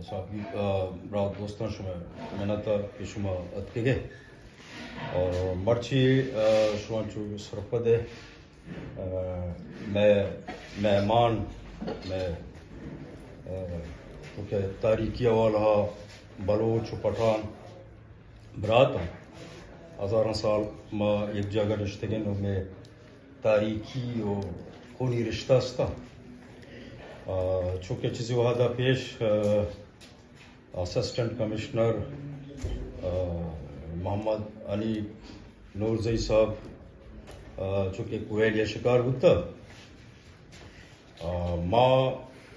صافی برات دوستان شما مناتا که شما اتکگه اور مرچی شما چو سرپده میں مہمان میں کہ تاریخی والا بلوچ و پٹھان برات ہوں ہزاروں سال ما ایک جگہ رشتگین میں تاریخی و خونی رشتہ استا چونکہ چیزی وحدہ پیش اسسٹنٹ کمشنر محمد علی نورزئی صاحب چونکہ کویل یا شکار ہوتا ماں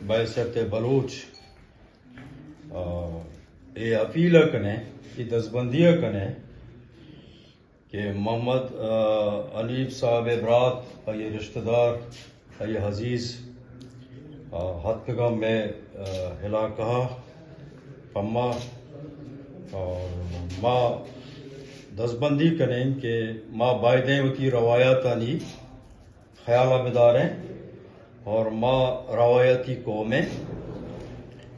بحیثیت بلوچ یہ اپیل کنے یہ دستبندیہ کنے کہ محمد علی صاحب برات یہ رشتہ دار یہ عزیز ہتھگاہ میں علاقہ پما اور ماں دستبندی کریں کہ ماں بائدیں ہوتی روایاتانی خیالہ بداریں اور ماں روایتی قومیں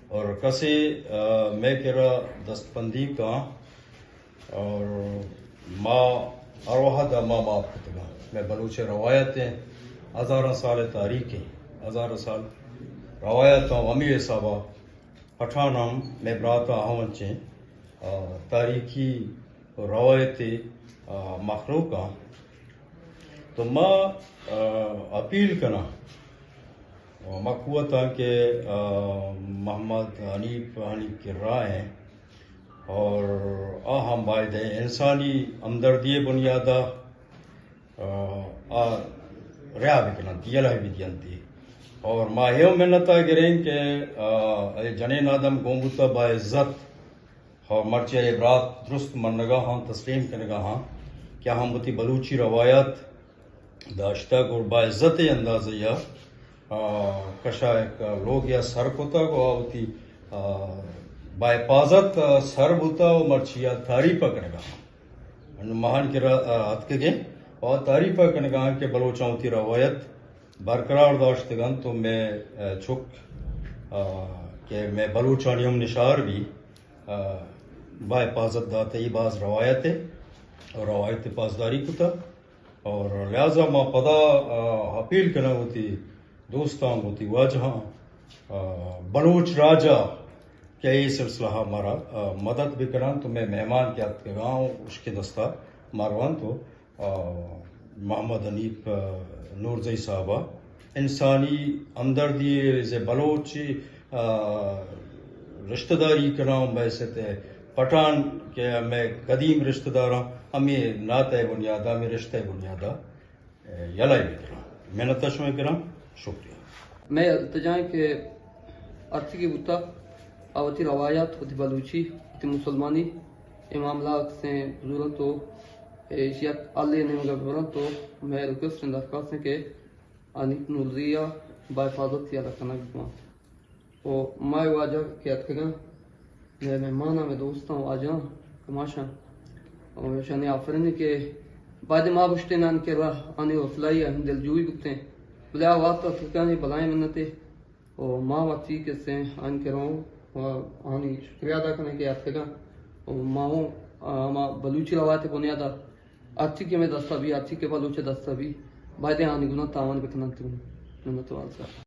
اور کسی میں کرا دستبندی کا اور ماں اروحہ دا ماں باپ کتگا میں بلوچ روایتیں ہزارہ سال تاریخیں ہزارہ سال روایتوں امی صاحبہ پٹھانم میں براتا ہونچیں تاریخی روایت مخلوقہ تو ماں اپیل کرنا مقوتا کہ محمد حنیف کی رائے اور ہم باید انسانی ہمدردی بنیادہ ریا بھی کرنا دیلہ بھی دیانتی اور ماں یہ منتا کریں کہ جنین آدم گومبتا با عزت اور مرچہ برات درست منگا ہاں تسلیم کرنگا ہاں کیا ہم بتی بلوچی روایت داشتہ اور با عزت اندازہ کشا ایک لوگ یا سر ہوتا کو آوتی با حفاظت سر ہوتا و مرچیا تعریفہ کرنگا ہاں مہان کی ہتھ کے اور تعریفہ کرنگا ہاں کہ بلوچاں ہوتی روایت برقرار داشتگان تو میں چھک کہ میں بلوچانیم نشار بھی با حفاظت داتے ہی بعض روایتیں اور روایت پاسداری کتا اور لہذا ما پدا اپیل کرنا ہوتی دوستان ہوتی واجہاں بلوچ راجہ کیا یہ سلسلہ ہمارا مدد بھی کرنا تو میں مہمان کے ہاتھ کے گاؤں اس کے دستہ ماروان تو محمد حنیف نورزئی صاحبہ انسانی ہمدردی سے بلوچی رشتہ داری کرنا بحیثیت پٹھان کہ میں قدیم رشتہ داراں ہمیں نعتِ بنیادہ ہمیں رشتہ بنیادہ یلائی بھی کرا میں نتشمہ کرا شکریہ میں التجائیں کہ ارتھی کی بتا آوتی روایات ہوتی بلوچی ہوتی مسلمانی امام لاغ سے ضرورت تو ایشیات آلے نے مگر ضرورت تو میں ریکویسٹ درخواست ہے کہ انیت نورزیہ با حفاظت یا رکھنا گا وہ ماں واجہ کے اتکگاں میں مہمانہ میں دوستاں واجہ کماشاں اور شانی آفرینی کہ بعد ماں بشتے نان کے راہ آنی وفلائی ہم دل جوئی بکتے ہیں بلے آوات تو تھکانی بلائیں منتے اور ماں واتی کے سے آن کے رہوں آنی شکریہ ادا کرنے کے اتکگاں اور ماہوں ماں بلوچی روایت بنیادہ آتی کے میں دستا بھی آتی کے بلوچ دستا بھی بعد آنی گناہ تاوان بکنان تگن منتوال سا